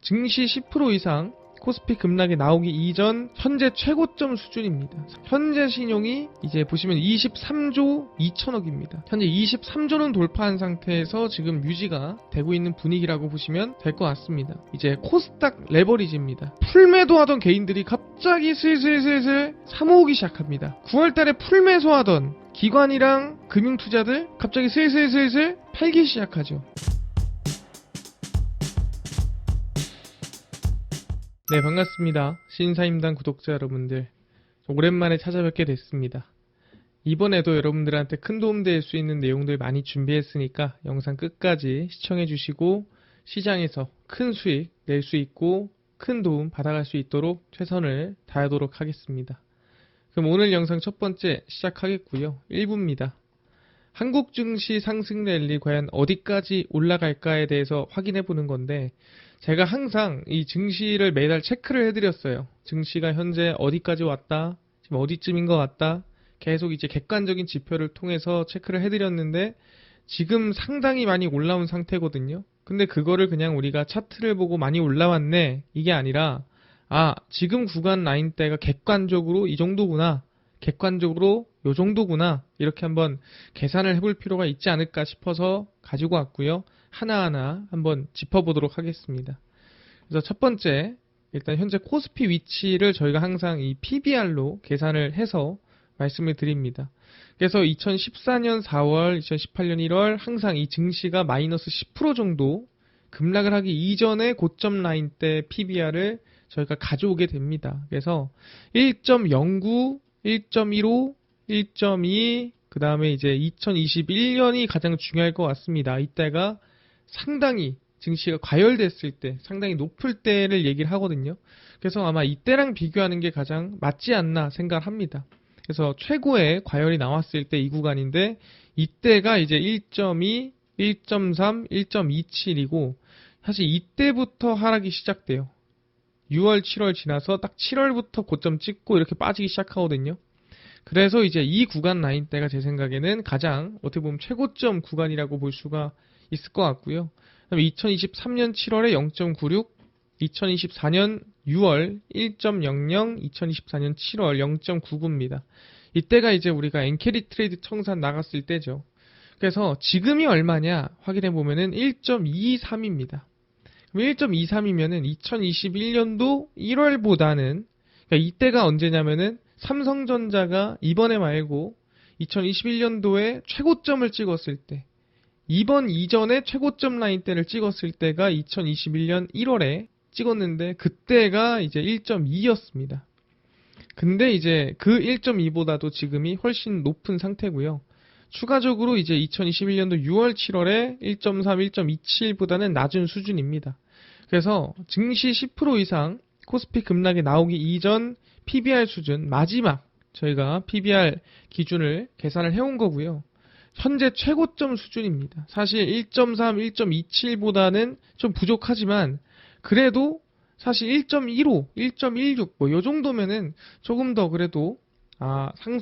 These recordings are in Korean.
증시 10% 이상 코스피 급락이 나오기 이전 현재 최고점 수준입니다. 현재 신용이 이제 보시면 23조 2천억입니다. 현재 23조는 돌파한 상태에서 지금 유지가 되고 있는 분위기라고 보시면 될 것 같습니다. 이제 코스닥 레버리지입니다. 풀매도하던 개인들이 갑자기 슬슬 사모으기 시작합니다. 9월달에 풀매수하던 기관이랑 금융투자들 갑자기 슬슬 팔기 시작하죠. 네, 반갑습니다. 신사임당 구독자 여러분들. 오랜만에 찾아뵙게 됐습니다. 이번에도 여러분들한테 큰 도움 될 수 있는 내용들 많이 준비했으니까 영상 끝까지 시청해주시고 시장에서 큰 수익 낼 수 있고 큰 도움 받아갈 수 있도록 최선을 다하도록 하겠습니다. 그럼 오늘 영상 첫 번째 시작하겠고요. 1부입니다. 한국 증시 상승 랠리 과연 어디까지 올라갈까에 대해서 확인해 보는 건데, 제가 항상 이 증시를 매달 체크를 해드렸어요. 증시가 현재 어디까지 왔다, 지금 어디쯤인 것 같다, 계속 이제 객관적인 지표를 통해서 체크를 해드렸는데 지금 상당히 많이 올라온 상태거든요. 근데 그거를 그냥 우리가 차트를 보고 많이 올라왔네, 이게 아니라 지금 구간 라인대가 객관적으로 이 정도구나, 객관적으로 요 정도구나, 이렇게 한번 계산을 해볼 필요가 있지 않을까 싶어서 가지고 왔고요. 하나하나 한번 짚어보도록 하겠습니다. 그래서 첫 번째, 일단 현재 코스피 위치를 저희가 항상 이 PBR로 계산을 해서 말씀을 드립니다. 그래서 2014년 4월, 2018년 1월 항상 이 증시가 마이너스 10% 정도 급락을 하기 이전에 고점 라인 때 PBR을 저희가 가져오게 됩니다. 그래서 1.09, 1.15, 1.2, 그 다음에 이제 2021년이 가장 중요할 것 같습니다. 이때가 상당히 증시가 과열됐을 때, 상당히 높을 때를 얘기를 하거든요. 그래서 아마 이때랑 비교하는 게 가장 맞지 않나 생각을 합니다. 그래서 최고의 과열이 나왔을 때 이 구간인데, 이때가 이제 1.2, 1.3, 1.27이고 사실 이때부터 하락이 시작돼요. 6월, 7월 지나서 딱 7월부터 고점 찍고 이렇게 빠지기 시작하거든요. 그래서 이제 이 구간 라인대가 제 생각에는 가장 어떻게 보면 최고점 구간이라고 볼 수가 있을 것 같고요. 그다음에 2023년 7월에 0.96, 2024년 6월 1.00, 2024년 7월 0.99입니다. 이때가 이제 우리가 엔캐리 트레이드 청산 나갔을 때죠. 그래서 지금이 얼마냐 확인해 보면은 1.23입니다. 그럼 1.23이면은 2021년도 1월보다는, 그러니까 이때가 언제냐면은 삼성전자가 이번에 말고 2021년도에 최고점을 찍었을 때, 이번 이전에 최고점 라인대를 찍었을 때가 2021년 1월에 찍었는데 그때가 이제 1.2였습니다. 근데 이제 그 1.2보다도 지금이 훨씬 높은 상태고요. 추가적으로 이제 2021년도 6월, 7월에 1.3, 1.27보다는 낮은 수준입니다. 그래서 증시 10% 이상 코스피 급락이 나오기 이전 PBR 수준, 마지막 저희가 PBR 기준을 계산을 해온 거고요. 현재 최고점 수준입니다. 사실 1.3, 1.27보다는 좀 부족하지만 그래도 사실 1.15, 1.16 뭐 요 정도면은 조금 더 그래도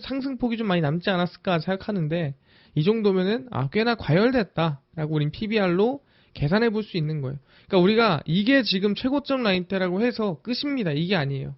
상승폭이 좀 많이 남지 않았을까 생각하는데, 이 정도면은 꽤나 과열됐다라고 우린 PBR로 계산해 볼 수 있는 거예요. 그러니까 우리가 이게 지금 최고점 라인대라고 해서 끝입니다. 이게 아니에요.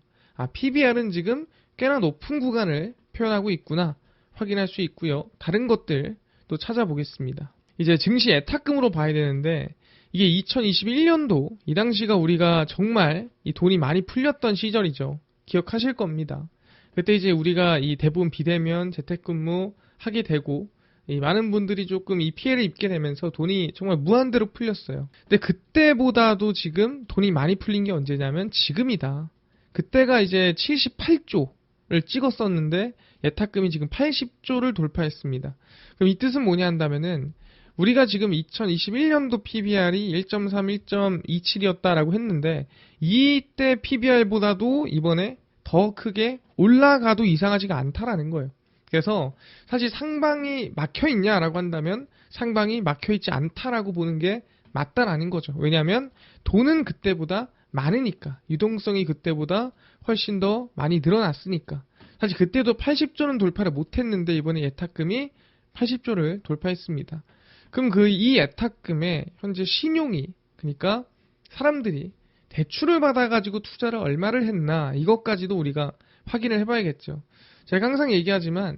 PBR은 지금 꽤나 높은 구간을 표현하고 있구나 확인할 수 있고요. 다른 것들 또 찾아보겠습니다. 이제 증시 예탁금으로 봐야 되는데, 이게 2021년도 이 당시가 우리가 정말 이 돈이 많이 풀렸던 시절이죠. 기억하실 겁니다. 그때 이제 우리가 이 대부분 비대면 재택근무 하게 되고 이 많은 분들이 조금 이 피해를 입게 되면서 돈이 정말 무한대로 풀렸어요. 근데 그때보다도 지금 돈이 많이 풀린 게 언제냐면 지금이다. 그때가 이제 78조를 찍었었는데 예탁금이 지금 80조를 돌파했습니다. 그럼 이 뜻은 뭐냐 한다면은, 우리가 지금 2021년도 PBR이 1.3, 1.27이었다라고 했는데 이때 PBR보다도 이번에 더 크게 올라가도 이상하지가 않다라는 거예요. 그래서 사실 상방이 막혀있냐라고 한다면 상방이 막혀있지 않다라고 보는 게 맞다라는 거죠. 왜냐하면 돈은 그때보다 많으니까, 유동성이 그때보다 훨씬 더 많이 늘어났으니까. 사실 그때도 80조는 돌파를 못했는데 이번에 예탁금이 80조를 돌파했습니다. 그럼 이 예탁금에 현재 신용이, 그러니까 사람들이 대출을 받아가지고 투자를 얼마를 했나 이것까지도 우리가 확인을 해봐야겠죠. 제가 항상 얘기하지만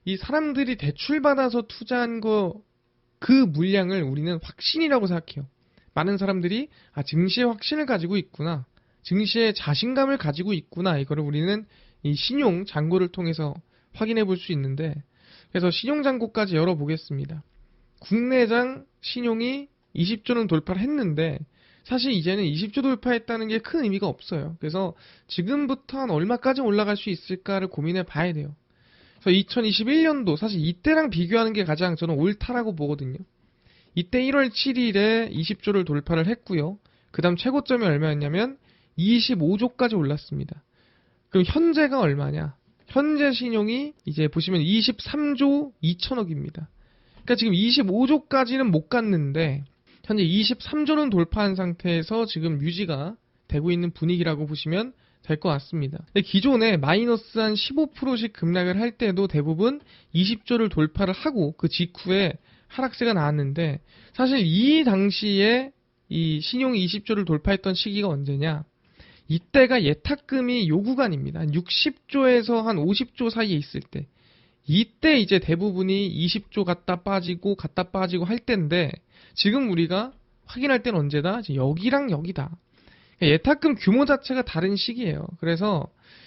이 사람들이 대출 받아서 투자한 거 그 물량을 우리는 확신이라고 생각해요. 많은 사람들이 증시에 확신을 가지고 있구나, 증시에 자신감을 가지고 있구나, 이거를 우리는 이 신용 잔고를 통해서 확인해 볼 수 있는데, 그래서 신용 잔고까지 열어보겠습니다. 국내장 신용이 20조는 돌파를 했는데 사실 이제는 20조 돌파했다는 게 큰 의미가 없어요. 그래서 지금부터 한 얼마까지 올라갈 수 있을까를 고민해 봐야 돼요. 그래서 2021년도 사실 이때랑 비교하는 게 가장 저는 옳다라고 보거든요. 이때 1월 7일에 20조를 돌파를 했고요. 그 다음 최고점이 얼마였냐면 25조까지 올랐습니다. 그럼 현재가 얼마냐? 현재 신용이 이제 보시면 23조 2천억입니다. 그러니까 지금 25조까지는 못 갔는데 현재 23조는 돌파한 상태에서 지금 유지가 되고 있는 분위기라고 보시면 될 것 같습니다. 근데 기존에 마이너스 한 15%씩 급락을 할 때도 대부분 20조를 돌파를 하고 그 직후에 하락세가 나왔는데, 사실 이 당시에 이 신용이 20조를 돌파했던 시기가 언제냐? 이때가 예탁금이 요 구간입니다. 한 60조에서 한 50조 사이에 있을 때, 이때 이제 대부분이 20조 갔다 빠지고 할 때인데, 지금 우리가 확인할 때는 언제다? 여기랑 여기다. 예탁금 규모 자체가 다른 시기예요. 그래서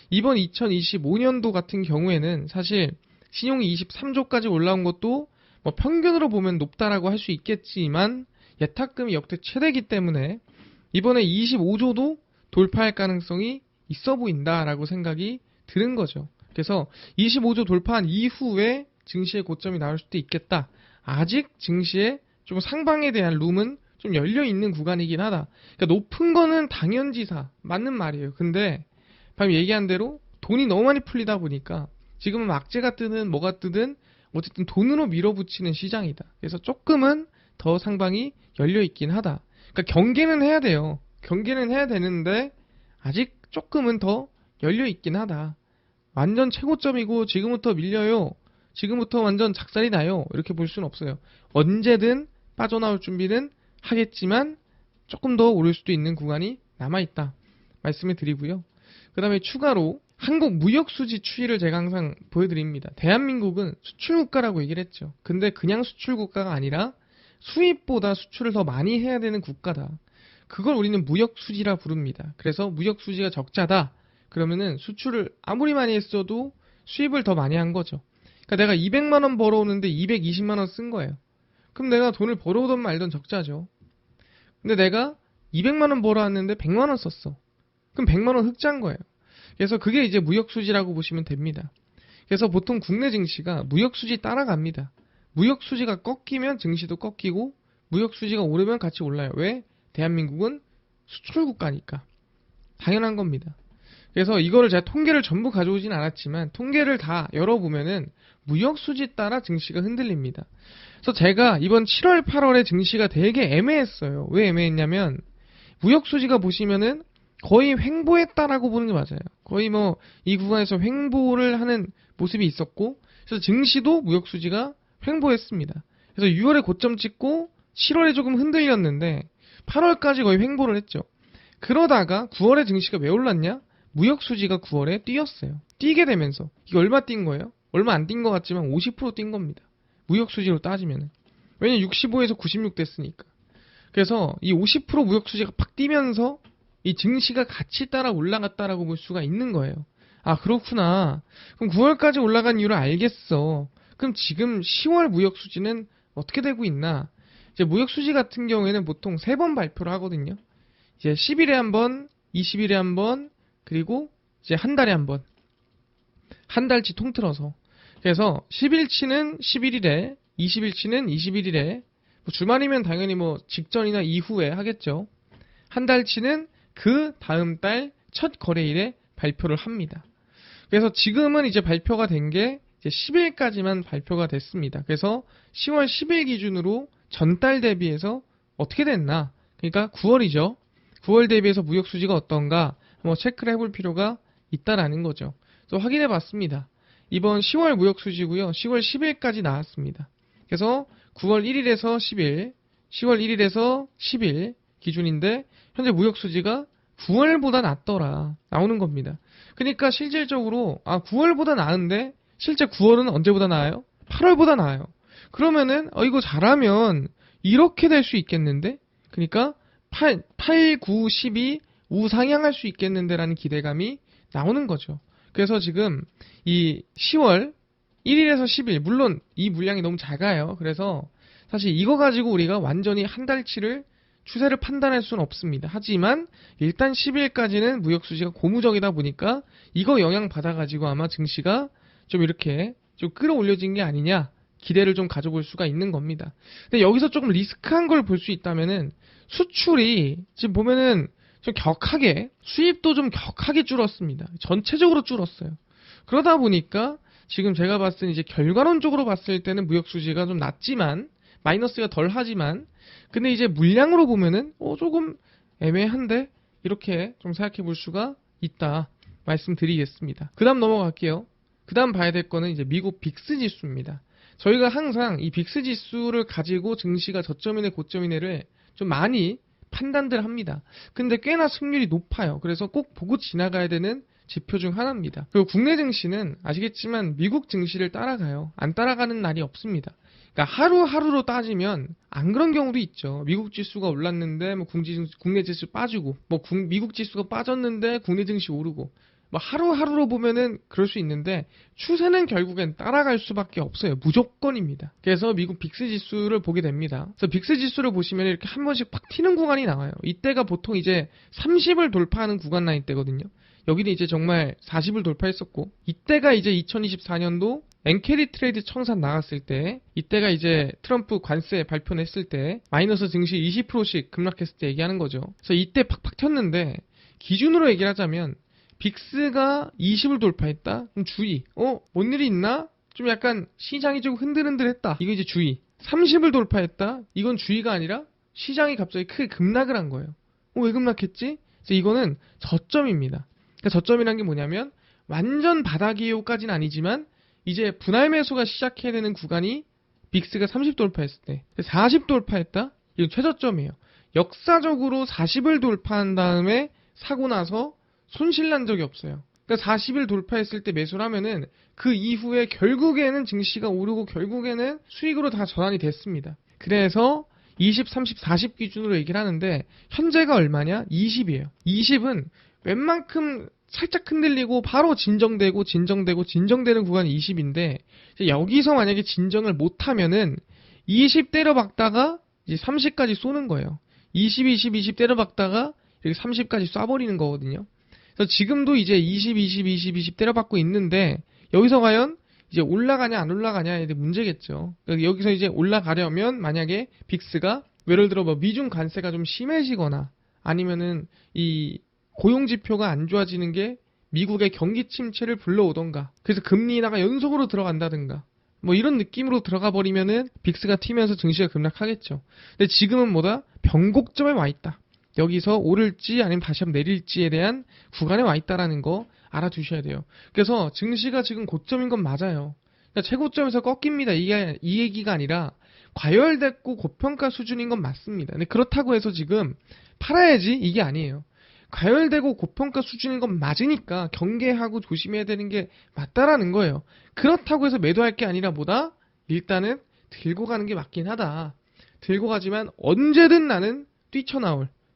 이번 2025년도 같은 경우에는 사실 신용이 23조까지 올라온 것도 뭐 평균으로 보면 높다라고 할 수 있겠지만 예탁금이 역대 최대이기 때문에 이번에 25조도 돌파할 가능성이 있어 보인다라고 생각이 드는 거죠. 그래서 25조 돌파한 이후에 증시의 고점이 나올 수도 있겠다. 아직 증시에 좀 상방에 대한 룸은 좀 열려있는 구간이긴 하다. 그러니까 높은 거는 당연지사 맞는 말이에요. 근데 방금 얘기한 대로 돈이 너무 많이 풀리다 보니까 지금은 악재가 뜨든 뭐가 뜨든 어쨌든 돈으로 밀어붙이는 시장이다. 그래서 조금은 더 상방이 열려있긴 하다. 그러니까 경계는 해야 돼요. 경계는 해야 되는데 아직 조금은 더 열려있긴 하다. 완전 최고점이고 지금부터 밀려요, 지금부터 완전 작살이 나요, 이렇게 볼 수는 없어요. 언제든 빠져나올 준비는 하겠지만 조금 더 오를 수도 있는 구간이 남아있다 말씀을 드리고요. 그 다음에 추가로 한국 무역수지 추이를 제가 항상 보여드립니다. 대한민국은 수출국가라고 얘기를 했죠. 근데 그냥 수출국가가 아니라 수입보다 수출을 더 많이 해야 되는 국가다. 그걸 우리는 무역수지라 부릅니다. 그래서 무역수지가 적자다 그러면은 수출을 아무리 많이 했어도 수입을 더 많이 한 거죠. 그러니까 내가 200만원 벌어오는데 220만원 쓴 거예요. 그럼 내가 돈을 벌어오던 말던 적자죠. 근데 내가 200만원 벌어왔는데 100만원 썼어. 그럼 100만원 흑자인 거예요. 그래서 그게 이제 무역수지라고 보시면 됩니다. 그래서 보통 국내 증시가 무역수지 따라갑니다. 무역수지가 꺾이면 증시도 꺾이고 무역수지가 오르면 같이 올라요. 왜? 대한민국은 수출국가니까. 당연한 겁니다. 그래서 이거를 제가 통계를 전부 가져오진 않았지만 통계를 다 열어보면은 무역수지 따라 증시가 흔들립니다. 그래서 제가 이번 7월, 8월에 증시가 되게 애매했어요. 왜 애매했냐면 무역수지가 보시면은 거의 횡보했다라고 보는 게 맞아요. 거의 뭐 이 구간에서 횡보를 하는 모습이 있었고, 그래서 증시도 무역수지가 횡보했습니다. 그래서 6월에 고점 찍고 7월에 조금 흔들렸는데 8월까지 거의 횡보를 했죠. 그러다가 9월에 증시가 왜 올랐냐? 무역수지가 9월에 뛰었어요. 뛰게 되면서 이게 얼마 뛴 거예요? 얼마 안 뛴 것 같지만 50% 뛴 겁니다. 무역수지로 따지면. 왜냐면 65에서 96 됐으니까. 그래서 이 50% 무역수지가 팍 뛰면서 이 증시가 같이 따라 올라갔다라고 볼 수가 있는 거예요. 아, 그렇구나. 그럼 9월까지 올라간 이유를 알겠어. 그럼 지금 10월 무역수지는 어떻게 되고 있나? 이제 무역수지 같은 경우에는 보통 3번 발표를 하거든요. 이제 10일에 한 번, 20일에 한 번, 그리고 이제 한 달에 한 번. 한 달치 통틀어서. 그래서 10일치는 11일에, 20일치는 21일에, 뭐 주말이면 당연히 뭐 직전이나 이후에 하겠죠. 한 달치는 그 다음 달 첫 거래일에 발표를 합니다. 그래서 지금은 이제 발표가 된 게 이제 10일까지만 발표가 됐습니다. 그래서 10월 10일 기준으로 전달 대비해서 어떻게 됐나? 그러니까 9월이죠. 9월 대비해서 무역수지가 어떤가? 한번 체크를 해볼 필요가 있다라는 거죠. 그래서 확인해 봤습니다. 이번 10월 무역수지고요. 10월 10일까지 나왔습니다. 그래서 9월 1일에서 10일, 10월 1일에서 10일 기준인데 현재 무역수지가 9월보다 낫더라 나오는 겁니다. 그러니까 실질적으로 9월보다 나은데 실제 9월은 언제보다 나아요? 8월보다 나아요. 그러면은 이거 잘하면 이렇게 될 수 있겠는데? 그러니까 8, 9, 12 우상향할 수 있겠는데라는 기대감이 나오는 거죠. 그래서 지금 이 10월 1일에서 10일 물론 이 물량이 너무 작아요. 그래서 사실 이거 가지고 우리가 완전히 한 달치를 추세를 판단할 수는 없습니다. 하지만 일단 10일까지는 무역 수지가 고무적이다 보니까 이거 영향 받아가지고 아마 증시가 좀 이렇게 좀 끌어올려진 게 아니냐 기대를 좀 가져볼 수가 있는 겁니다. 근데 여기서 조금 리스크한 걸 볼 수 있다면은 수출이 지금 보면은 좀 격하게 수입도 좀 격하게 줄었습니다. 전체적으로 줄었어요. 그러다 보니까 지금 제가 봤을 때는 이제 결과론적으로 봤을 때는 무역 수지가 좀 낮지만 마이너스가 덜 하지만 근데 이제 물량으로 보면은 조금 애매한데 이렇게 좀 생각해 볼 수가 있다 말씀드리겠습니다. 그 다음 넘어갈게요. 그 다음 봐야 될 거는 이제 미국 빅스 지수입니다. 저희가 항상 이 빅스 지수를 가지고 증시가 저점이네 고점이네를 좀 많이 판단들 합니다. 근데 꽤나 승률이 높아요. 그래서 꼭 보고 지나가야 되는 지표 중 하나입니다. 그리고 국내 증시는 아시겠지만 미국 증시를 따라가요. 안 따라가는 날이 없습니다. 그러니까 하루하루로 따지면 안 그런 경우도 있죠. 미국 지수가 올랐는데 국내 지수 빠지고 미국 지수가 빠졌는데 국내 증시 오르고 하루하루로 보면은 그럴 수 있는데 추세는 결국엔 따라갈 수밖에 없어요. 무조건입니다. 그래서 미국 빅스 지수를 보게 됩니다. 그래서 빅스 지수를 보시면 이렇게 한 번씩 팍 튀는 구간이 나와요. 이때가 보통 이제 30을 돌파하는 구간 라인 때거든요. 여기는 이제 정말 40을 돌파했었고 이때가 이제 2024년도 엔캐리 트레이드 청산 나갔을 때 이때가 이제 트럼프 관세 발표했을 때 마이너스 증시 20%씩 급락했을 때 얘기하는 거죠. 그래서 이때 팍팍 튀었는데 기준으로 얘기를 하자면 빅스가 20을 돌파했다? 그럼 주의. 뭔 일이 있나? 좀 약간 시장이 좀 흔들흔들했다. 이거 이제 주의. 30을 돌파했다? 이건 주의가 아니라 시장이 갑자기 크게 급락을 한 거예요. 왜 급락했지? 그래서 이거는 저점입니다. 그러니까 저점이란 게 뭐냐면 완전 바닥이요까지는 아니지만 이제 분할 매수가 시작해야 되는 구간이 빅스가 30 돌파했을 때 40 돌파했다? 이건 최저점이에요. 역사적으로 40을 돌파한 다음에 사고 나서 손실 난 적이 없어요. 그러니까 40일 돌파했을 때 매수를 하면은 그 이후에 결국에는 증시가 오르고 결국에는 수익으로 다 전환이 됐습니다. 그래서 20, 30, 40 기준으로 얘기를 하는데 현재가 얼마냐? 20이에요. 20은 웬만큼 살짝 흔들리고 바로 진정되고 진정되는 구간이 20인데 여기서 만약에 진정을 못하면은 20 때려박다가 이제 30까지 쏘는 거예요. 20 때려박다가 여기 30까지 쏴버리는 거거든요. 그래서 지금도 이제 20 때려박고 있는데 여기서 과연 이제 올라가냐 안 올라가냐에 대해 문제겠죠. 그러니까 여기서 이제 올라가려면 만약에 빅스가 예를 들어 미중 관세가 좀 심해지거나 아니면은 이 고용 지표가 안 좋아지는 게 미국의 경기 침체를 불러오던가 그래서 금리 인하가 연속으로 들어간다든가 이런 느낌으로 들어가 버리면은 빅스가 튀면서 증시가 급락하겠죠. 근데 지금은 변곡점에 와 있다. 여기서 오를지 아니면 다시 한번 내릴지에 대한 구간에 와 있다라는 거 알아두셔야 돼요. 그래서 증시가 지금 고점인 건 맞아요. 그러니까 최고점에서 꺾입니다. 이 얘기가 아니라 과열됐고 고평가 수준인 건 맞습니다. 근데 그렇다고 해서 지금 팔아야지 이게 아니에요. 과열되고 고평가 수준인 건 맞으니까 경계하고 조심해야 되는 게 맞다라는 거예요. 그렇다고 해서 매도할 게 아니라 일단은 들고 가는 게 맞긴 하다. 들고 가지만 언제든 나는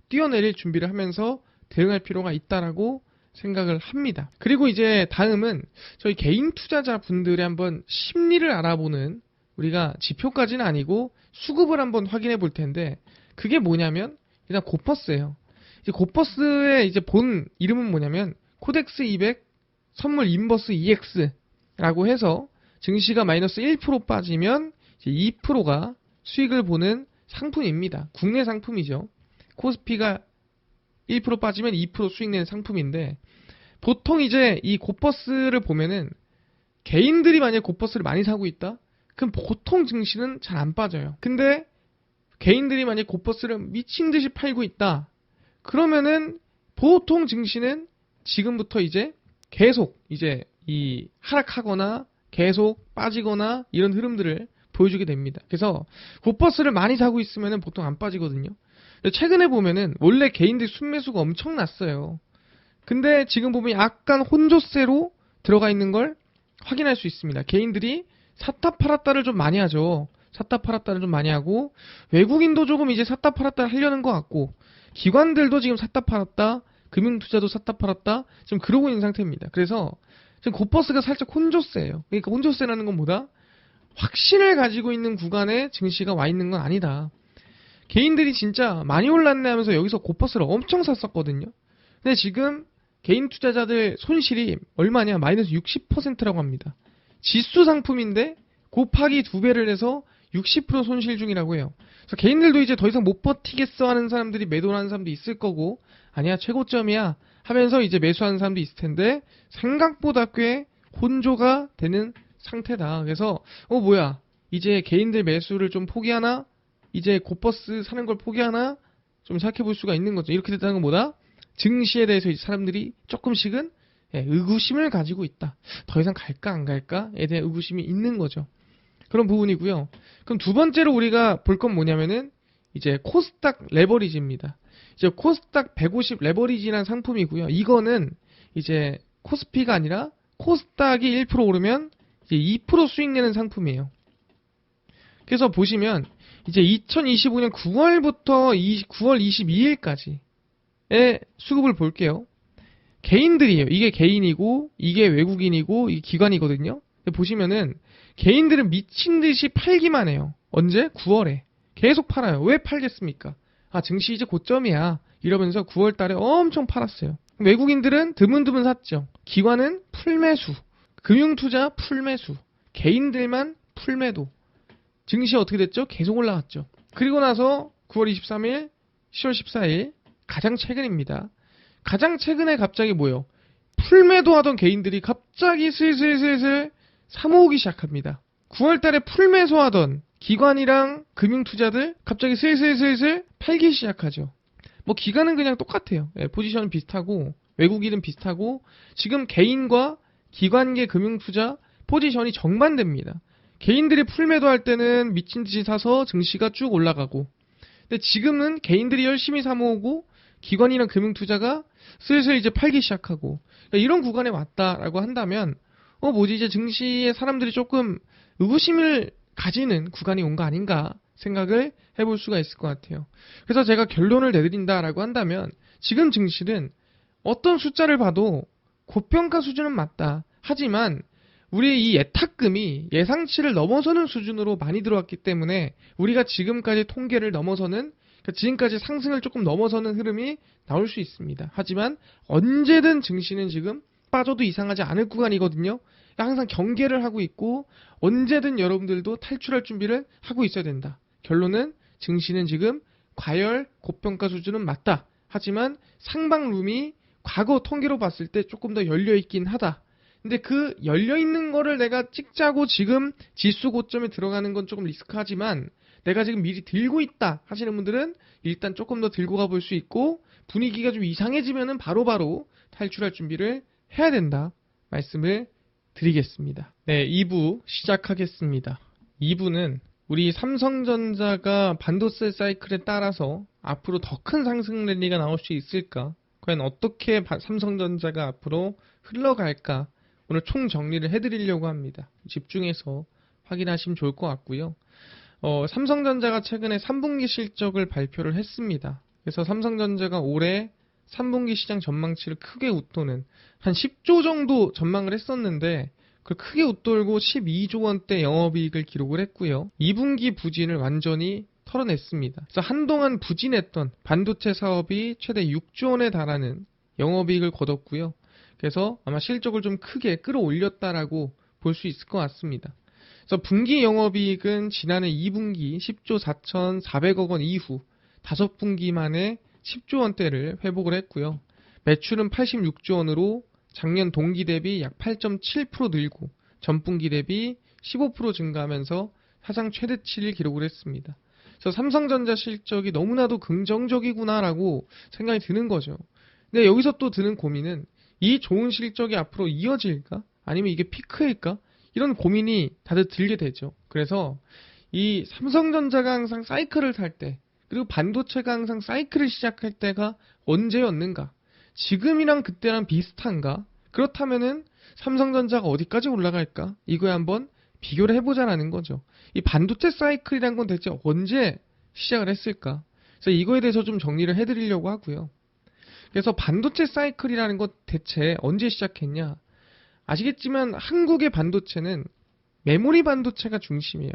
뛰어내릴 준비를 하면서 대응할 필요가 있다라고 생각을 합니다. 그리고 이제 다음은 저희 개인 투자자 분들의 한번 심리를 알아보는 우리가 지표까지는 아니고 수급을 한번 확인해 볼 텐데 그게 뭐냐면 일단 고퍼스예요. 이제 고퍼스의 이제 본 이름은 뭐냐면 코덱스 200 선물 인버스 EX라고 해서 증시가 마이너스 1% 빠지면 이제 2%가 수익을 보는 상품입니다. 국내 상품이죠. 코스피가 1% 빠지면 2% 수익 내는 상품인데 보통 이제 이 고퍼스를 보면은 개인들이 만약에 고퍼스를 많이 사고 있다? 그럼 보통 증시는 잘 안 빠져요. 근데 개인들이 만약에 고퍼스를 미친 듯이 팔고 있다? 그러면은 보통 증시는 지금부터 이제 계속 이제 이 하락하거나 계속 빠지거나 이런 흐름들을 보여주게 됩니다. 그래서 고퍼스를 많이 사고 있으면은 보통 안 빠지거든요. 최근에 보면은 원래 개인들 순매수가 엄청 났어요. 근데 지금 보면 약간 혼조세로 들어가 있는 걸 확인할 수 있습니다. 개인들이 샀다 팔았다를 좀 많이 하죠. 샀다 팔았다를 좀 많이 하고, 외국인도 조금 이제 샀다 팔았다 하려는 것 같고, 기관들도 지금 샀다 팔았다, 금융투자도 샀다 팔았다, 좀 그러고 있는 상태입니다. 그래서 지금 고퍼스가 살짝 혼조세예요. 그러니까 혼조세라는 건 뭐다? 확신을 가지고 있는 구간에 증시가 와 있는 건 아니다. 개인들이 진짜 많이 올랐네 하면서 여기서 고퍼스를 엄청 샀었거든요. 근데 지금 개인 투자자들 손실이 얼마냐? 마이너스 60%라고 합니다. 지수 상품인데 곱하기 2배를 해서 60% 손실 중이라고 해요. 그래서 개인들도 이제 더 이상 못 버티겠어 하는 사람들이 매도하는 사람도 있을 거고, 아니야 최고점이야 하면서 이제 매수하는 사람도 있을 텐데, 생각보다 꽤 혼조가 되는 상태다. 그래서 뭐야, 이제 개인들 매수를 좀 포기하나? 이제 고퍼스 사는 걸 포기하나? 좀 생각해 볼 수가 있는 거죠. 이렇게 됐다는 건 뭐다? 증시에 대해서 이제 사람들이 조금씩은 의구심을 가지고 있다. 더 이상 갈까 안 갈까에 대한 의구심이 있는 거죠. 그런 부분이고요. 그럼 두 번째로 우리가 볼 건 뭐냐면은 이제 코스닥 레버리지입니다. 이제 코스닥 150 레버리지라는 상품이고요. 이거는 이제 코스피가 아니라 코스닥이 1% 오르면 이제 2% 수익 내는 상품이에요. 그래서 보시면 이제 2025년 9월부터 9월 22일까지 의 수급을 볼게요. 개인들이에요. 이게 개인이고 이게 외국인이고 이게 기관이거든요. 보시면은 개인들은 미친 듯이 팔기만 해요. 언제? 9월에 계속 팔아요. 왜 팔겠습니까? 아, 증시 이제 고점이야 이러면서 9월 달에 엄청 팔았어요. 외국인들은 드문드문 샀죠. 기관은 풀매수, 금융투자 풀매수, 개인들만 풀매도. 증시 어떻게 됐죠? 계속 올라갔죠. 그리고 나서 9월 23일, 10월 14일 가장 최근입니다. 가장 최근에 갑자기 뭐예요? 풀매도 하던 개인들이 갑자기 슬슬 사모으기 시작합니다. 9월 달에 풀매수 하던 기관이랑 금융투자들 갑자기 슬슬 팔기 시작하죠. 뭐 기관은 그냥 똑같아요. 포지션은 비슷하고 외국인은 비슷하고 지금 개인과 기관계 금융투자 포지션이 정반대입니다. 개인들이 풀매도 할 때는 미친 듯이 사서 증시가 쭉 올라가고, 근데 지금은 개인들이 열심히 사모으고 기관이랑 금융투자가 슬슬 이제 팔기 시작하고, 그러니까 이런 구간에 왔다라고 한다면 뭐지 이제 증시에 사람들이 조금 의구심을 가지는 구간이 온 거 아닌가 생각을 해볼 수가 있을 것 같아요. 그래서 제가 결론을 내드린다라고 한다면 지금 증시는 어떤 숫자를 봐도 고평가 수준은 맞다. 하지만 우리의 이 예탁금이 예상치를 넘어서는 수준으로 많이 들어왔기 때문에 우리가 지금까지 통계를 넘어서는, 그러니까 지금까지 상승을 조금 넘어서는 흐름이 나올 수 있습니다. 하지만 언제든 증시는 지금 빠져도 이상하지 않을 구간이거든요. 항상 경계를 하고 있고 언제든 여러분들도 탈출할 준비를 하고 있어야 된다. 결론은 증시는 지금 과열 고평가 수준은 맞다. 하지만 상방룸이 과거 통계로 봤을 때 조금 더 열려있긴 하다. 근데 그 열려있는 거를 내가 찍자고 지금 지수 고점에 들어가는 건 조금 리스크하지만 내가 지금 미리 들고 있다 하시는 분들은 일단 조금 더 들고 가볼 수 있고, 분위기가 좀 이상해지면은 바로바로 탈출할 준비를 해야 된다 말씀을 드리겠습니다. 네, 2부 시작하겠습니다. 2부는 우리 삼성전자가 반도체 사이클에 따라서 앞으로 더 큰 상승 랠리가 나올 수 있을까? 과연 어떻게 삼성전자가 앞으로 흘러갈까? 오늘 총 정리를 해드리려고 합니다. 집중해서 확인하시면 좋을 것 같고요. 삼성전자가 최근에 3분기 실적을 발표를 했습니다. 그래서 삼성전자가 올해 3분기 시장 전망치를 크게 웃도는 한 10조 정도 전망을 했었는데 그걸 크게 웃돌고 12조 원대 영업이익을 기록을 했고요. 2분기 부진을 완전히 털어냈습니다. 그래서 한동안 부진했던 반도체 사업이 최대 6조 원에 달하는 영업이익을 거뒀고요. 그래서 아마 실적을 좀 크게 끌어올렸다라고 볼 수 있을 것 같습니다. 그래서 분기 영업이익은 지난해 2분기 10조 4,400억 원 이후 5분기 만에 10조 원대를 회복을 했고요. 매출은 86조 원으로 작년 동기 대비 약 8.7% 늘고 전분기 대비 15% 증가하면서 사상 최대치를 기록을 했습니다. 그래서 삼성전자 실적이 너무나도 긍정적이구나라고 생각이 드는 거죠. 근데 여기서 또 드는 고민은 이 좋은 실적이 앞으로 이어질까? 아니면 이게 피크일까? 이런 고민이 다들 들게 되죠. 그래서 이 삼성전자가 항상 사이클을 탈 때 그리고 반도체가 항상 사이클을 시작할 때가 언제였는가? 지금이랑 그때랑 비슷한가? 그렇다면은 삼성전자가 어디까지 올라갈까? 이거에 한번 비교를 해보자라는 거죠. 이 반도체 사이클이란 건 대체 언제 시작을 했을까? 그래서 이거에 대해서 좀 정리를 해드리려고 하고요. 그래서 반도체 사이클이라는 것 대체 언제 시작했냐? 아시겠지만 한국의 반도체는 메모리 반도체가 중심이에요.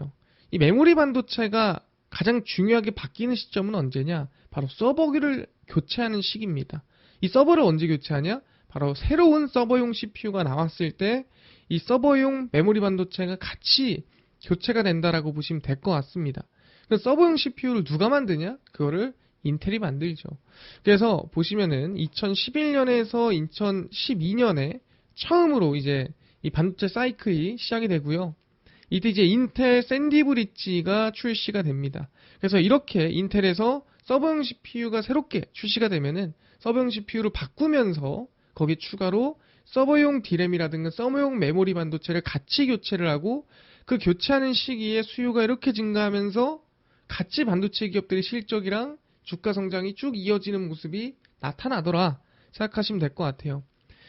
이 메모리 반도체가 가장 중요하게 바뀌는 시점은 언제냐? 바로 서버를 교체하는 시기입니다. 이 서버를 언제 교체하냐? 바로 새로운 서버용 CPU가 나왔을 때 이 서버용 메모리 반도체가 같이 교체가 된다라고 보시면 될 것 같습니다. 그래서 서버용 CPU를 누가 만드냐? 그거를 인텔이 만들죠. 그래서 보시면은 2011년에서 2012년에 처음으로 이제 이 반도체 사이클이 시작이 되고요. 이때 이제 인텔 샌디 브릿지가 출시가 됩니다. 그래서 이렇게 인텔에서 서버용 CPU가 새롭게 출시가 되면은 서버용 CPU를 바꾸면서 거기 추가로 서버용 D램이라든가 서버용 메모리 반도체를 같이 교체를 하고 그 교체하는 시기에 수요가 이렇게 증가하면서 같이 반도체 기업들의 실적이랑 주가 성장이 쭉 이어지는 모습이 나타나더라 생각하시면 될 것 같아요.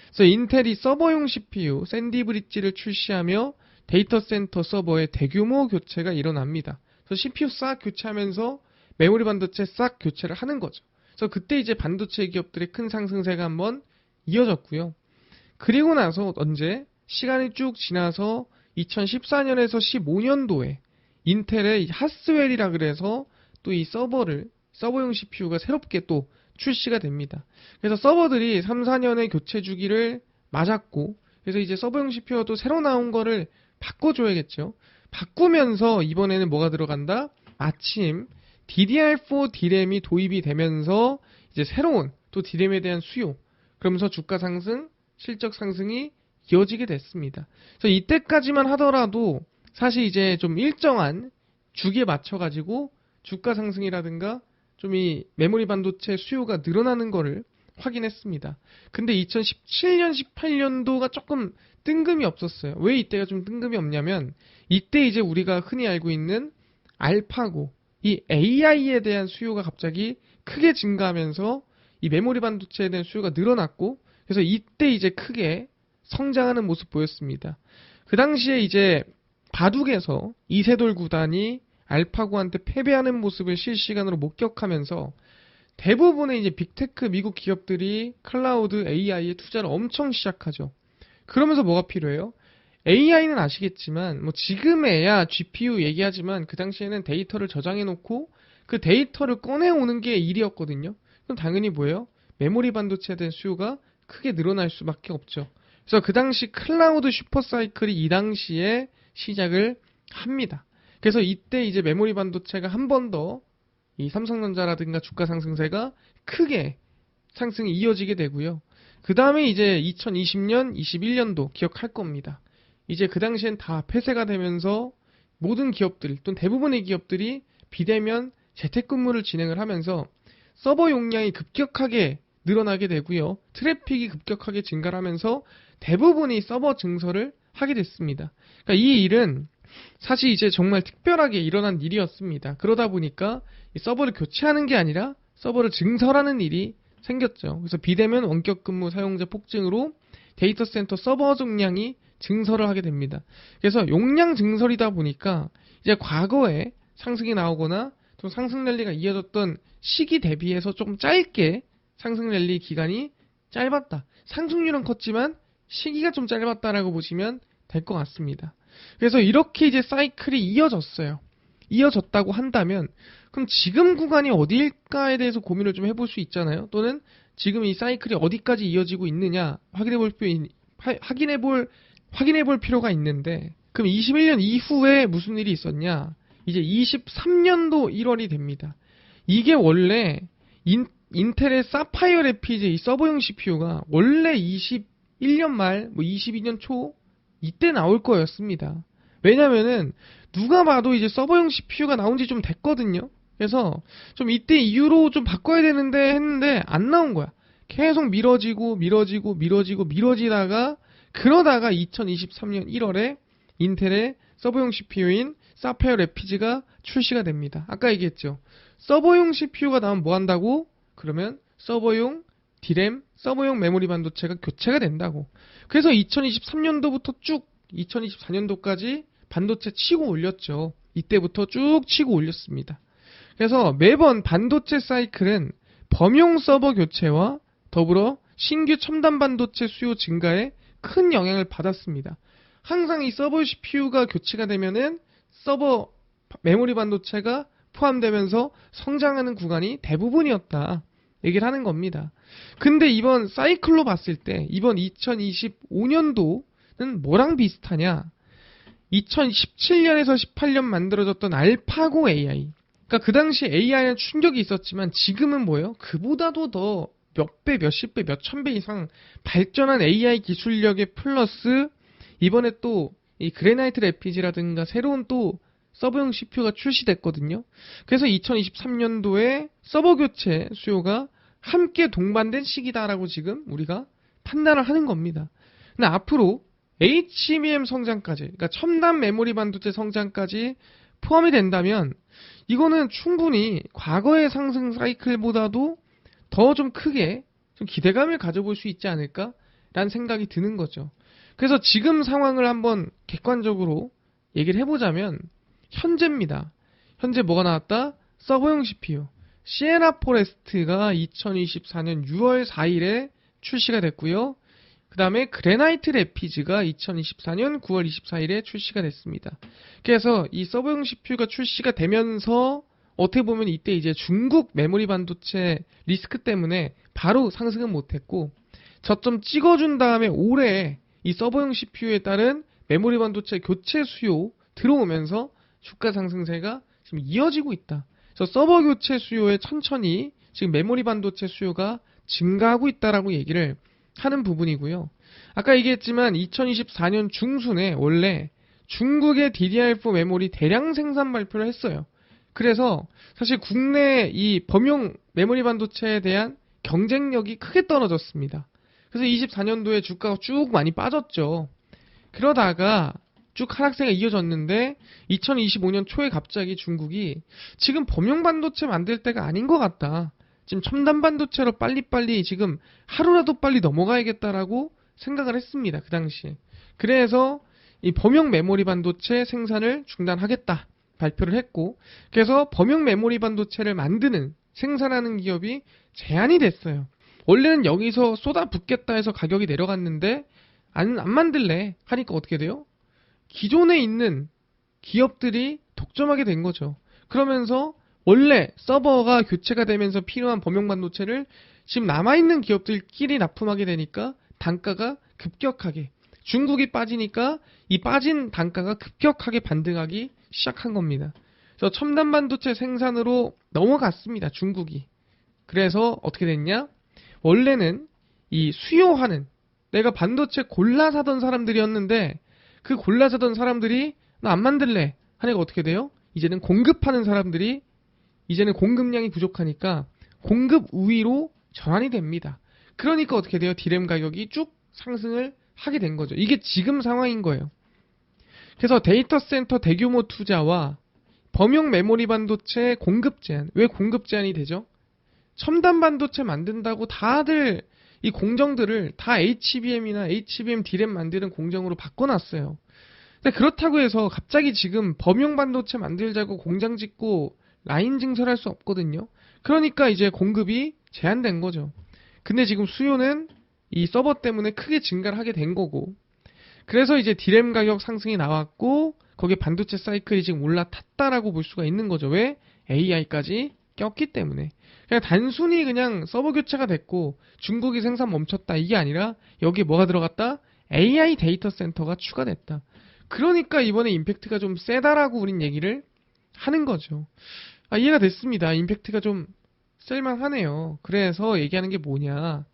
그래서 인텔이 서버용 CPU 샌디 브릿지를 출시하며 데이터 센터 서버의 대규모 교체가 일어납니다. 그래서 CPU 싹 교체하면서 메모리 반도체 싹 교체를 하는 거죠. 그래서 그때 이제 반도체 기업들의 큰 상승세가 한번 이어졌고요. 그리고 나서 언제 시간이 쭉 지나서 2014년에서 15년도에 인텔의 하스웰이라 그래서 또 이 서버용 CPU가 새롭게 또 출시가 됩니다. 그래서 서버들이 3, 4년의 교체 주기를 맞았고, 그래서 이제 서버용 CPU가 또 새로 나온 거를 바꿔줘야겠죠. 바꾸면서 이번에는 뭐가 들어간다? 마침 DDR4 D램이 도입이 되면서 이제 새로운 또 D램에 대한 수요, 그러면서 주가 상승, 실적 상승이 이어지게 됐습니다. 그래서 이때까지만 하더라도 사실 이제 좀 일정한 주기에 맞춰가지고 주가 상승이라든가 좀 이 메모리 반도체 수요가 늘어나는 거를 확인했습니다. 근데 2017년, 18년도가 조금 뜬금이 없었어요. 왜 이때가 좀 뜬금이 없냐면 이때 이제 우리가 흔히 알고 있는 알파고, 이 AI에 대한 수요가 갑자기 크게 증가하면서 이 메모리 반도체에 대한 수요가 늘어났고, 그래서 이때 이제 크게 성장하는 모습 보였습니다. 그 당시에 이제 바둑에서 이세돌 구단이 알파고한테 패배하는 모습을 실시간으로 목격하면서 대부분의 이제 빅테크 미국 기업들이 클라우드 AI에 투자를 엄청 시작하죠. 그러면서 뭐가 필요해요? AI는 아시겠지만 뭐 지금에야 GPU 얘기하지만 그 당시에는 데이터를 저장해 놓고 그 데이터를 꺼내오는 게 일이었거든요. 그럼 당연히 뭐예요? 메모리 반도체에 대한 수요가 크게 늘어날 수밖에 없죠. 그래서 그 당시 클라우드 슈퍼사이클이 이 당시에 시작을 합니다. 그래서 이때 이제 메모리 반도체가 한 번 더 이 삼성전자라든가 주가 상승세가 크게 상승이 이어지게 되고요. 그 다음에 이제 2020년, 21년도 기억할 겁니다. 이제 그 당시엔 다 폐쇄가 되면서 모든 기업들 또는 대부분의 기업들이 비대면 재택근무를 진행을 하면서 서버 용량이 급격하게 늘어나게 되고요. 트래픽이 급격하게 증가를 하면서 대부분이 서버 증설을 하게 됐습니다. 그러니까 이 일은 사실 이제 정말 특별하게 일어난 일이었습니다. 그러다 보니까 이 서버를 교체하는 게 아니라 서버를 증설하는 일이 생겼죠. 그래서 비대면 원격 근무 사용자 폭증으로 데이터 센터 서버 용량이 증설을 하게 됩니다. 그래서 용량 증설이다 보니까 이제 과거에 상승이 나오거나 또 상승 랠리가 이어졌던 시기 대비해서 조금 짧게 상승 랠리 기간이 짧았다. 상승률은 컸지만 시기가 좀 짧았다라고 보시면 될 것 같습니다. 그래서 이렇게 이제 사이클이 이어졌어요. 이어졌다고 한다면 그럼 지금 구간이 어디일까에 대해서 고민을 좀 해볼 수 있잖아요. 또는 지금 이 사이클이 어디까지 이어지고 있느냐 확인해볼 필요가 있는데, 그럼 21년 이후에 무슨 일이 있었냐? 이제 23년도 1월이 됩니다. 이게 원래 인텔의 사파이어 래피드 이 서버용 CPU가 원래 21년 말, 22년 초 이때 나올 거였습니다. 왜냐면은 누가 봐도 이제 서버용 CPU가 나온 지 좀 됐거든요. 그래서 좀 이때 이후로 좀 바꿔야 되는데 했는데 안 나온 거야. 계속 미뤄지다가 그러다가 2023년 1월에 인텔의 서버용 CPU인 사페어 래피즈가 출시가 됩니다. 아까 얘기했죠. 서버용 CPU가 나오면 뭐 한다고? 그러면 서버용 D램, 서버용 메모리 반도체가 교체가 된다고. 그래서 2023년도부터 쭉 2024년도까지 반도체 치고 올렸죠. 이때부터 쭉 치고 올렸습니다. 그래서 매번 반도체 사이클은 범용 서버 교체와 더불어 신규 첨단 반도체 수요 증가에 큰 영향을 받았습니다. 항상 이 서버 CPU가 교체가 되면은 서버 메모리 반도체가 포함되면서 성장하는 구간이 대부분이었다. 얘기를 하는 겁니다. 근데 이번 사이클로 봤을 때 이번 2025년도는 뭐랑 비슷하냐? 2017년에서 18년 만들어졌던 알파고 AI. 그러니까 그 당시 AI는 충격이 있었지만 지금은 뭐예요? 그보다도 더 몇 배, 몇십 배, 몇천 배 이상 발전한 AI 기술력에 플러스 이번에 또 이 그래나이트 래피즈라든가 새로운 또 서버용 CPU가 출시됐거든요. 그래서 2023년도에 서버 교체 수요가 함께 동반된 시기다라고 지금 우리가 판단을 하는 겁니다. 근데 앞으로 HBM 성장까지, 그러니까 첨단 메모리 반도체 성장까지 포함이 된다면 이거는 충분히 과거의 상승 사이클보다도 더 좀 크게 좀 기대감을 가져볼 수 있지 않을까라는 생각이 드는 거죠. 그래서 지금 상황을 한번 객관적으로 얘기를 해보자면 현재입니다. 현재 뭐가 나왔다? 서버용 CPU 시에나 포레스트가 2024년 6월 4일에 출시가 됐고요. 그 다음에 그래나이트 래피즈가 2024년 9월 24일에 출시가 됐습니다. 그래서 이 서버용 CPU가 출시가 되면서 어떻게 보면 이때 이제 중국 메모리 반도체 리스크 때문에 바로 상승은 못했고 저점 찍어준 다음에 올해 이 서버용 CPU에 따른 메모리 반도체 교체 수요 들어오면서 주가 상승세가 지금 이어지고 있다. 그래서 서버 교체 수요에 천천히 지금 메모리 반도체 수요가 증가하고 있다라고 얘기를 하는 부분이고요. 아까 얘기했지만 2024년 중순에 원래 중국의 DDR4 메모리 대량 생산 발표를 했어요. 그래서 사실 국내 이 범용 메모리 반도체에 대한 경쟁력이 크게 떨어졌습니다. 그래서 24년도에 주가가 쭉 많이 빠졌죠. 그러다가 쭉 하락세가 이어졌는데 2025년 초에 갑자기 중국이 지금 범용 반도체 만들 때가 아닌 것 같다. 지금 첨단 반도체로 빨리빨리 지금 하루라도 빨리 넘어가야겠다라고 생각을 했습니다. 그 당시에. 그래서 이 범용 메모리 반도체 생산을 중단하겠다 발표를 했고 그래서 범용 메모리 반도체를 만드는 생산하는 기업이 제한이 됐어요. 원래는 여기서 쏟아붓겠다 해서 가격이 내려갔는데 안 만들래 하니까 어떻게 돼요? 기존에 있는 기업들이 독점하게 된 거죠. 그러면서 원래 서버가 교체가 되면서 필요한 범용 반도체를 지금 남아있는 기업들끼리 납품하게 되니까 단가가 급격하게 중국이 빠지니까 이 빠진 단가가 급격하게 반등하기 시작한 겁니다. 그래서 첨단 반도체 생산으로 넘어갔습니다. 중국이. 그래서 어떻게 됐냐? 원래는 이 수요하는 내가 반도체 골라 사던 사람들이었는데 그 골라 사던 사람들이 나 안 만들래 하니까 어떻게 돼요? 이제는 공급하는 사람들이 이제는 공급량이 부족하니까 공급 우위로 전환이 됩니다. 그러니까 어떻게 돼요? D램 가격이 쭉 상승을 하게 된 거죠. 이게 지금 상황인 거예요. 그래서 데이터 센터 대규모 투자와 범용 메모리 반도체 공급 제한. 왜 공급 제한이 되죠? 첨단 반도체 만든다고 다들 이 공정들을 다 HBM이나 HBM D램 만드는 공정으로 바꿔놨어요. 근데 그렇다고 해서 갑자기 지금 범용 반도체 만들자고 공장 짓고 라인 증설할 수 없거든요. 그러니까 이제 공급이 제한된 거죠. 근데 지금 수요는 이 서버 때문에 크게 증가를 하게 된 거고 그래서 이제 D램 가격 상승이 나왔고 거기에 반도체 사이클이 지금 올라탔다라고 볼 수가 있는 거죠. 왜? AI까지 꼈기 때문에. 그냥 단순히 그냥 서버 교체가 됐고 중국이 생산 멈췄다 이게 아니라 여기에 뭐가 들어갔다? AI 데이터 센터가 추가됐다. 그러니까 이번에 임팩트가 좀 세다라고 우린 얘기를 하는 거죠. 이해가 됐습니다. 임팩트가 좀 쓸만하네요. 그래서 얘기하는 게 뭐냐.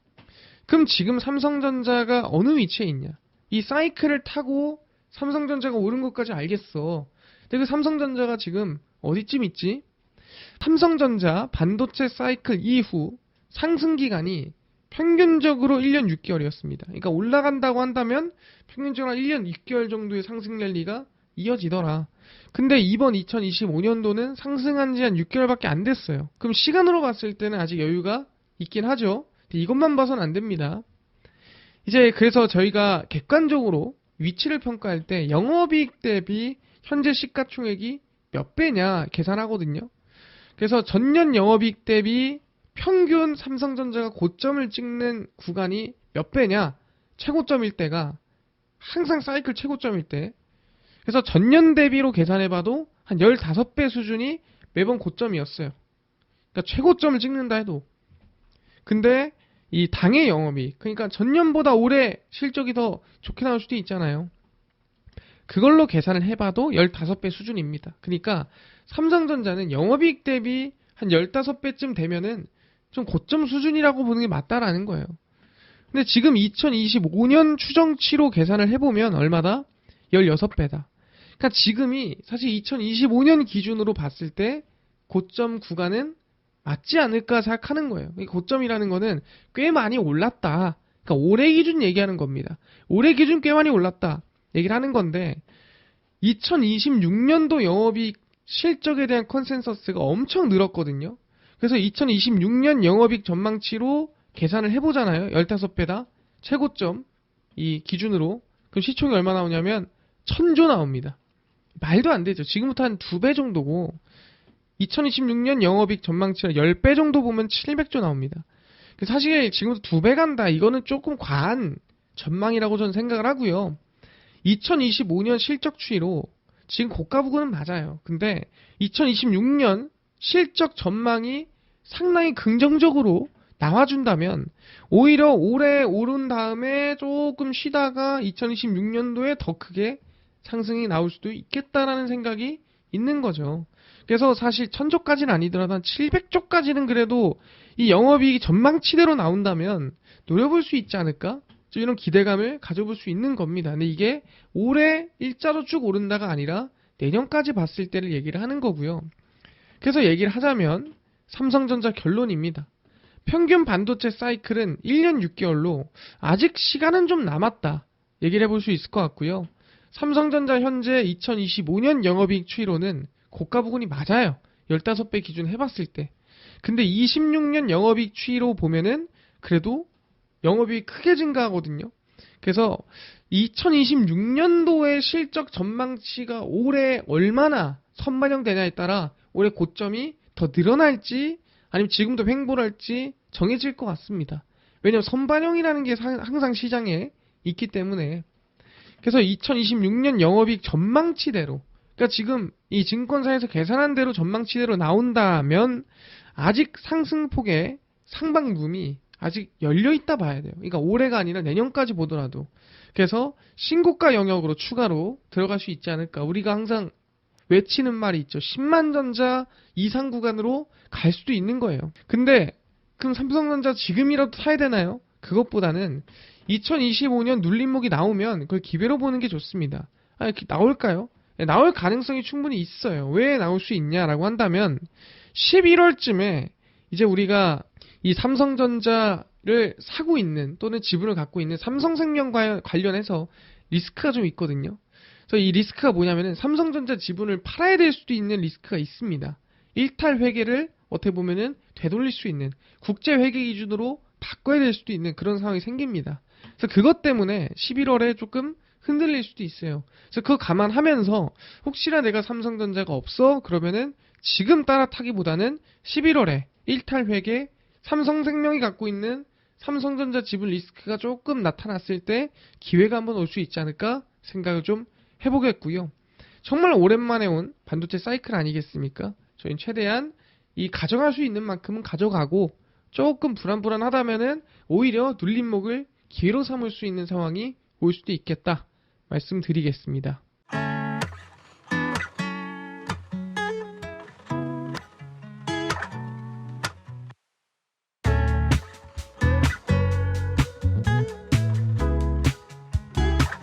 그럼 지금 삼성전자가 어느 위치에 있냐. 이 사이클을 타고 삼성전자가 오른 것까지 알겠어. 근데 그 삼성전자가 지금 어디쯤 있지? 삼성전자 반도체 사이클 이후 상승 기간이 평균적으로 1년 6개월이었습니다. 그러니까 올라간다고 한다면 평균적으로 1년 6개월 정도의 상승 랠리가 이어지더라. 근데 이번 2025년도는 상승한 지 한 6개월밖에 안 됐어요. 그럼 시간으로 봤을 때는 아직 여유가 있긴 하죠. 이것만 봐서는 안 됩니다. 이제 그래서 저희가 객관적으로 위치를 평가할 때 영업이익 대비 현재 시가총액이 몇 배냐 계산하거든요. 그래서 전년 영업이익 대비 평균 삼성전자가 고점을 찍는 구간이 몇 배냐, 최고점일 때가 항상 사이클 최고점일 때, 그래서 전년 대비로 계산해봐도 한 15배 수준이 매번 고점이었어요. 그러니까 최고점을 찍는다 해도. 근데 이 당해 영업이익, 그러니까 전년보다 올해 실적이 더 좋게 나올 수도 있잖아요. 그걸로 계산을 해봐도 15배 수준입니다. 그러니까 삼성전자는 영업이익 대비 한 15배쯤 되면은 좀 고점 수준이라고 보는 게 맞다라는 거예요. 근데 지금 2025년 추정치로 계산을 해보면 얼마다? 16배다. 그러니까 지금이 사실 2025년 기준으로 봤을 때 고점 구간은 맞지 않을까 생각하는 거예요. 고점이라는 거는 꽤 많이 올랐다. 그러니까 올해 기준 얘기하는 겁니다. 올해 기준 꽤 많이 올랐다 얘기를 하는 건데 2026년도 영업이익 실적에 대한 컨센서스가 엄청 늘었거든요. 그래서 2026년 영업이익 전망치로 계산을 해보잖아요. 15배다. 최고점 이 기준으로. 그럼 시총이 얼마 나오냐면 1000조 나옵니다. 말도 안 되죠. 지금부터 한 2배 정도고 2026년 영업이익 전망치가 10배 정도 보면 700조 나옵니다. 사실 지금부터 2배 간다. 이거는 조금 과한 전망이라고 저는 생각을 하고요. 2025년 실적 추이로 지금 고가 부근은 맞아요. 근데 2026년 실적 전망이 상당히 긍정적으로 나와준다면 오히려 올해 오른 다음에 조금 쉬다가 2026년도에 더 크게 상승이 나올 수도 있겠다라는 생각이 있는 거죠. 그래서 사실 1000조까지는 아니더라도 한 700조까지는 그래도 이 영업이익이 전망치대로 나온다면 노려볼 수 있지 않을까? 이런 기대감을 가져볼 수 있는 겁니다. 근데 이게 올해 일자로 쭉 오른다가 아니라 내년까지 봤을 때를 얘기를 하는 거고요. 그래서 얘기를 하자면 삼성전자 결론입니다. 평균 반도체 사이클은 1년 6개월로 아직 시간은 좀 남았다 얘기를 해볼 수 있을 것 같고요. 삼성전자 현재 2025년 영업이익 추이로는 고가 부근이 맞아요. 15배 기준 해봤을 때. 근데 26년 영업이익 추이로 보면은 그래도 영업이익이 크게 증가하거든요. 그래서 2026년도의 실적 전망치가 올해 얼마나 선반영되냐에 따라 올해 고점이 더 늘어날지 아니면 지금도 횡보할지 정해질 것 같습니다. 왜냐하면 선반영이라는 게 항상 시장에 있기 때문에. 그래서 2026년 영업이익 전망치대로, 그러니까 지금 이 증권사에서 계산한 대로 전망치대로 나온다면 아직 상승폭의 상방붐이 아직 열려있다 봐야 돼요. 그러니까 올해가 아니라 내년까지 보더라도. 그래서 신고가 영역으로 추가로 들어갈 수 있지 않을까. 우리가 항상 외치는 말이 있죠. 10만 전자 이상 구간으로 갈 수도 있는 거예요. 근데 그럼 삼성전자 지금이라도 사야 되나요? 그것보다는 2025년 눌림목이 나오면 그걸 기회로 보는 게 좋습니다. 나올까요? 나올 가능성이 충분히 있어요. 왜 나올 수 있냐라고 한다면 11월쯤에 이제 우리가 이 삼성전자를 사고 있는 또는 지분을 갖고 있는 삼성생명과 관련해서 리스크가 좀 있거든요. 그래서 이 리스크가 뭐냐면은 삼성전자 지분을 팔아야 될 수도 있는 리스크가 있습니다. 일탈 회계를 어떻게 보면은 되돌릴 수 있는 국제 회계 기준으로 바꿔야 될 수도 있는 그런 상황이 생깁니다. 그래서 그것 때문에 11월에 조금 흔들릴 수도 있어요. 그래서 그거 감안하면서 혹시나 내가 삼성전자가 없어 그러면은 지금 따라타기보다는 11월에 일탈 회계 삼성생명이 갖고 있는 삼성전자 지분 리스크가 조금 나타났을 때 기회가 한번 올 수 있지 않을까 생각을 좀 해보겠고요. 정말 오랜만에 온 반도체 사이클 아니겠습니까? 저희는 최대한 이 가져갈 수 있는 만큼은 가져가고 조금 불안불안하다면은 오히려 눌림목을 기회로 삼을 수 있는 상황이 올 수도 있겠다 말씀드리겠습니다.